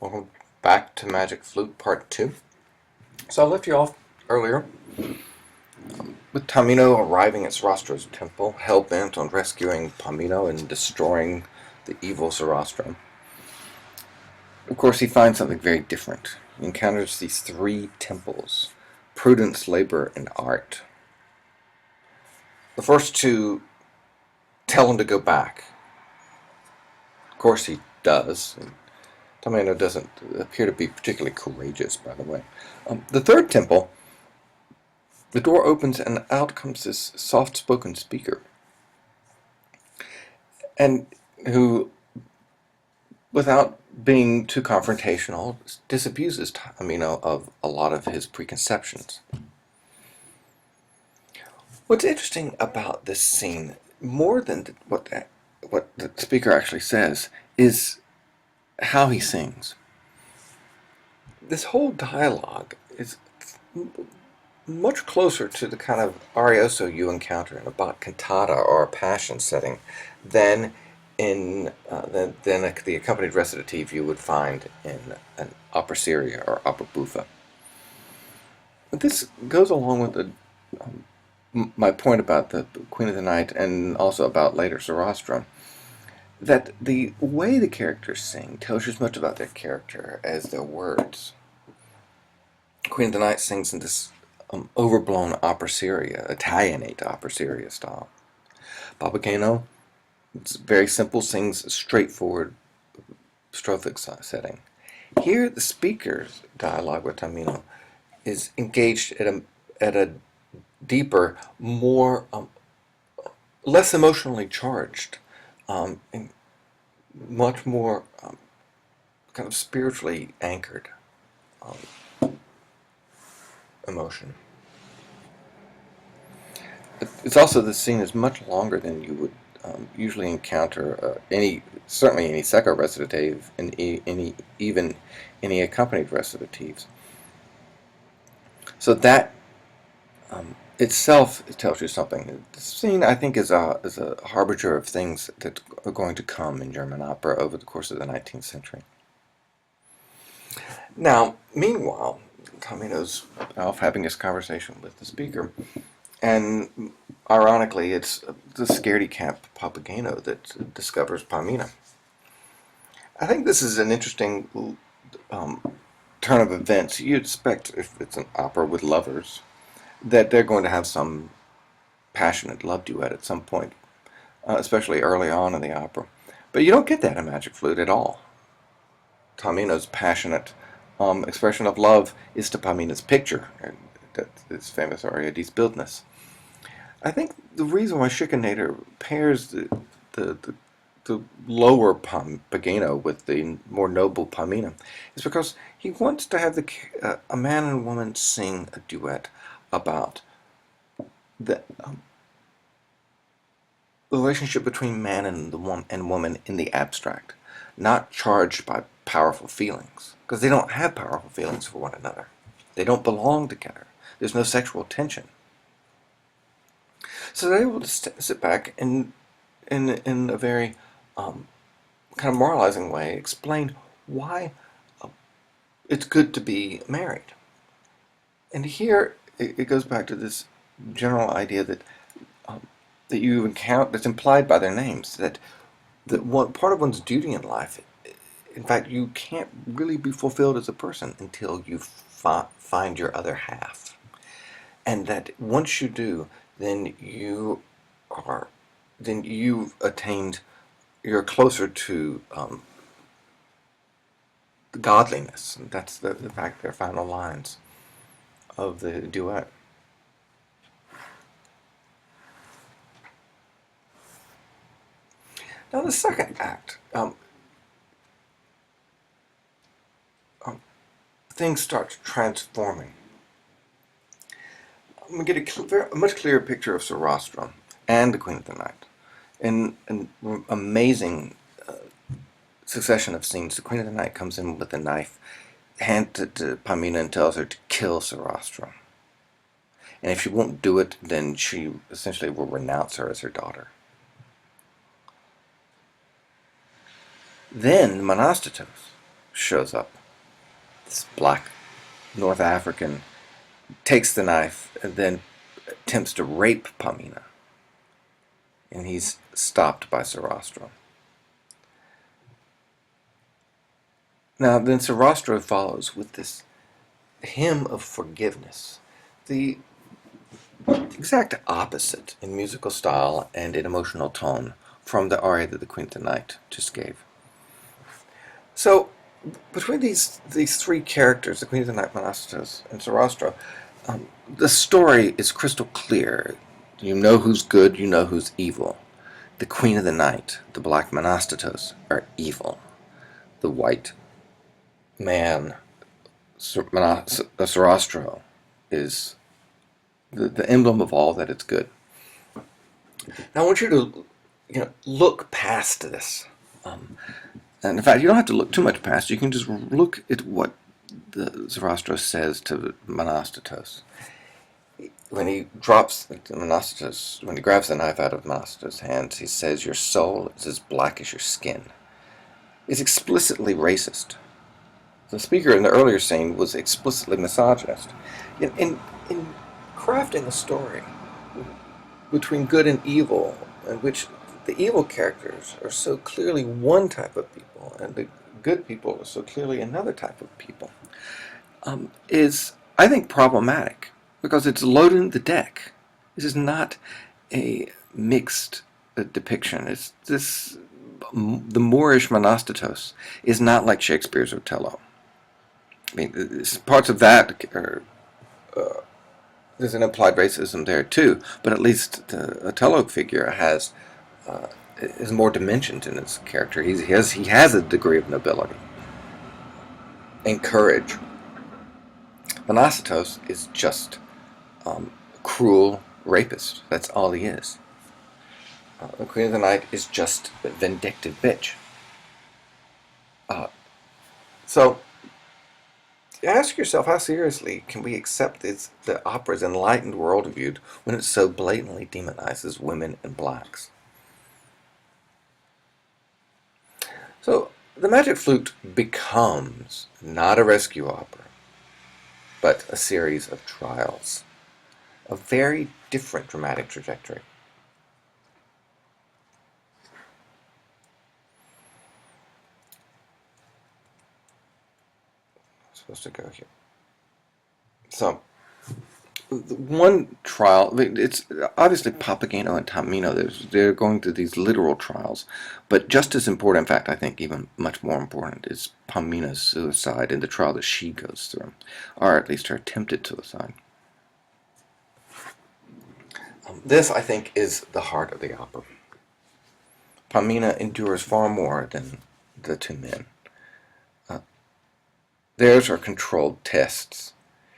Welcome back to Magic Flute Part 2. So I left you off earlier with Tamino arriving at Sarastro's temple, hell-bent on rescuing Pamino and destroying the evil Sarastro. Of course, he finds something very different. He encounters these three temples: prudence, labor, and art. The first two tell him to go back. Of course he does. Tamino doesn't appear to be particularly courageous, by the way. The third temple, the door opens and out comes this soft-spoken speaker, and who, without being too confrontational, disabuses Tamino of a lot of his preconceptions. What's interesting about this scene, more than what the speaker actually says, is how he sings. This whole dialogue is much closer to the kind of arioso you encounter in a Bach cantata or a passion setting than the accompanied recitative you would find in an opera seria or opera buffa. But this goes along with my point about the Queen of the Night and also about later Sarastro, that the way the characters sing tells you as much about their character as their words. Queen of the Night sings in this overblown opera seria, Italianate opera seria style. Papageno, it's very simple, sings straightforward strophic setting. Here, the speaker's dialogue with Tamino is engaged at a deeper, more less emotionally charged, and much more kind of spiritually anchored emotion. It's also, the scene is much longer than you would usually encounter certainly any secco recitative and even any accompanied recitatives. So that itself tells you something. The scene, I think, is a harbinger of things that are going to come in German opera over the course of the 19th century. Now, meanwhile, Tamino's off having his conversation with the speaker, and ironically, it's the scaredy cat Papageno that discovers Pamina. I think this is an interesting turn of events. You'd expect, if it's an opera with lovers, that they're going to have some passionate love duet at some point, especially early on in the opera. But you don't get that in Magic Flute at all. Tamino's passionate expression of love is to Pamina's picture, this famous aria Dies Bildnis. I think the reason why Schikaneder pairs the lower Papageno with the more noble Pamina is because he wants to have a man and woman sing a duet about the relationship between man and woman in the abstract, not charged by powerful feelings, because they don't have powerful feelings for one another. They don't belong together. There's no sexual tension. So they're able to sit back and, in a very kind of moralizing way, explain why it's good to be married. And here it goes back to this general idea that you encounter, that's implied by their names, that part of one's duty in life, in fact, you can't really be fulfilled as a person until you find your other half. And that once you do, then you've attained, you're closer to godliness. And that's the fact, their final lines of the duet. Now the second act, things start transforming. We get a much clearer picture of Sarastro and the Queen of the Night. In an amazing succession of scenes, the Queen of the Night comes in with a knife, hands it to Pamina and tells her to kill Sarastro. And if she won't do it, then she essentially will renounce her as her daughter. Then Monastatos shows up. This black North African takes the knife and then attempts to rape Pamina. And he's stopped by Sarastro. Now, then Sarastro follows with this hymn of forgiveness, the exact opposite in musical style and in emotional tone from the aria that the Queen of the Night just gave. So, between these three characters, the Queen of the Night, Monastos, and Sarastro, the story is crystal clear. You know who's good, you know who's evil. The Queen of the Night, the black Monastatos, are evil. The white man, Sarastro, is the emblem of all that is good. Now I want you to look past this. And in fact, you don't have to look too much past. You can just look at what the Sarastro says to Monastatos. When he drops Monastatos, when he grabs the knife out of Monastatos' hands, he says, "Your soul is as black as your skin." It's explicitly racist. The speaker in the earlier scene was explicitly misogynist. In crafting a story between good and evil, in which the evil characters are so clearly one type of people and the good people are so clearly another type of people, is, I think, problematic because it's loading the deck. This is not a mixed depiction. It's this. The Moorish Monastatos is not like Shakespeare's Othello. I mean, parts of that are, there's an implied racism there too, but at least the Othello figure is more dimensions in his character. He has a degree of nobility and courage. Monastatos is just a cruel rapist. That's all he is. The Queen of the Night is just a vindictive bitch. So ask yourself, how seriously can we accept the opera's enlightened worldview when it so blatantly demonizes women and blacks? So the Magic Flute becomes not a rescue opera, but a series of trials, a very different dramatic trajectory. Supposed to go here. So, one trial, it's obviously Papageno and Tamino, they're going through these literal trials, but just as important, in fact, I think even much more important, is Pamina's suicide and the trial that she goes through, or at least her attempted suicide. This, I think, is the heart of the opera. Pamina endures far more than the two men. Theirs are controlled tests.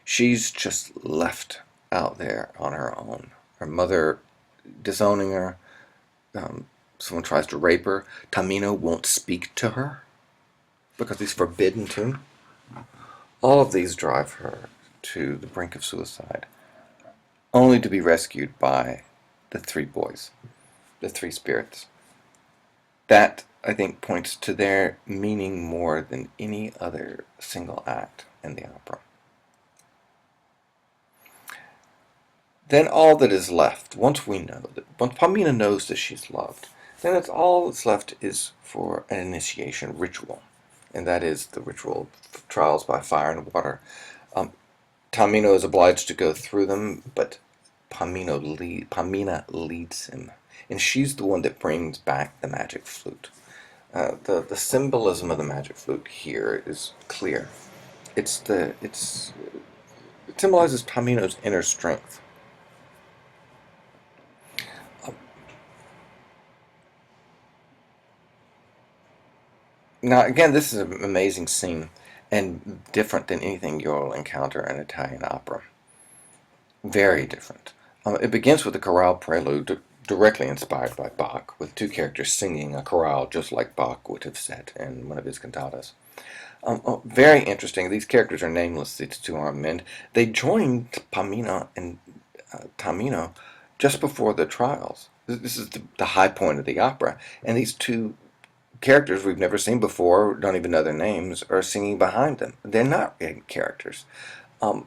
She's just left out there on her own. Her mother disowning her. Someone tries to rape her. Tamino won't speak to her because he's forbidden to. All of these drive her to the brink of suicide, only to be rescued by the three boys, the three spirits. That, I think, points to their meaning more than any other single act in the opera. Then all that is left, once Pamina knows that she's loved, then all that's left is for an initiation ritual, and that is the ritual of trials by fire and water. Tamino is obliged to go through them, but Pamina leads him, and she's the one that brings back the magic flute. The symbolism of the magic flute here is clear. It symbolizes Tamino's inner strength. Now, again, this is an amazing scene and different than anything you'll encounter in Italian opera. Very different. It begins with a chorale prelude directly inspired by Bach, with two characters singing a chorale just like Bach would have said in one of his cantatas. Very interesting. These characters are nameless, these two armed men. They joined Pamina and Tamino just before the trials. This is the high point of the opera, and these two characters we've never seen before, don't even know their names, are singing behind them. They're not characters. Um,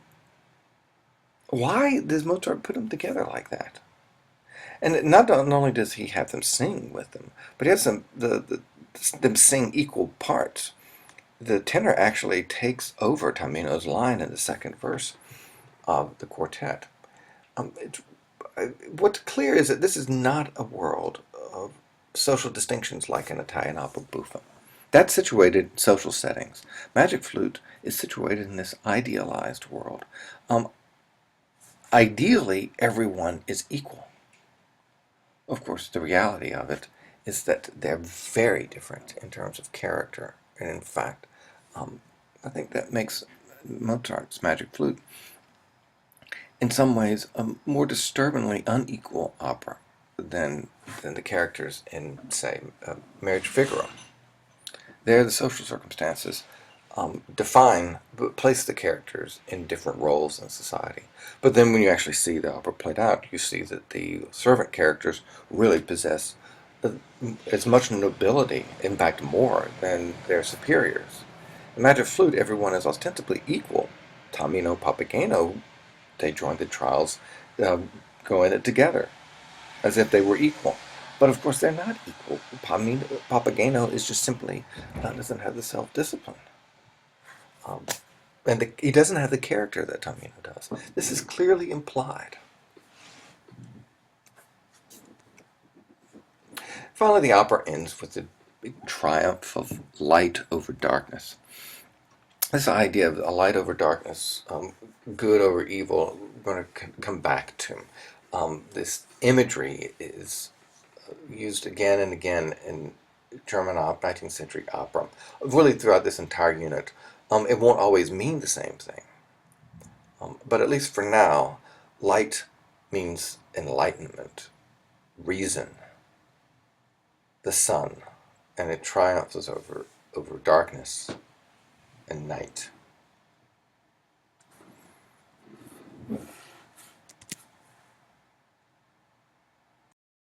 why does Mozart put them together like that? And not only does he have them sing with them, but he has them sing equal parts. The tenor actually takes over Tamino's line in the second verse of the quartet. It's what's clear is that this is not a world of social distinctions like an Italian opera buffa. That's situated in social settings. Magic Flute is situated in this idealized world. Um, Ideally, everyone is equal. Of course, the reality of it is that they're very different in terms of character. And in fact, I think that makes Mozart's Magic Flute in some ways a more disturbingly unequal opera than the characters in, say, Marriage Figaro. There, the social circumstances place the characters in different roles in society. But then when you actually see the opera played out, you see that the servant characters really possess as much nobility, in fact more, than their superiors. In Magic Flute, everyone is ostensibly equal. Tamino, Papageno, they joined the trials, uh, go in it together, as if they were equal. But of course, they're not equal. Papageno is just simply doesn't have the self-discipline, um, and he doesn't have the character that Tamino does. This is clearly implied. Finally, the opera ends with the big triumph of light over darkness. This idea of a light over darkness, good over evil, we're going to come back to. This imagery is used again and again in German 19th century opera, really throughout this entire unit. It won't always mean the same thing, but at least for now, light means enlightenment, reason, the sun, and it triumphs over darkness and night.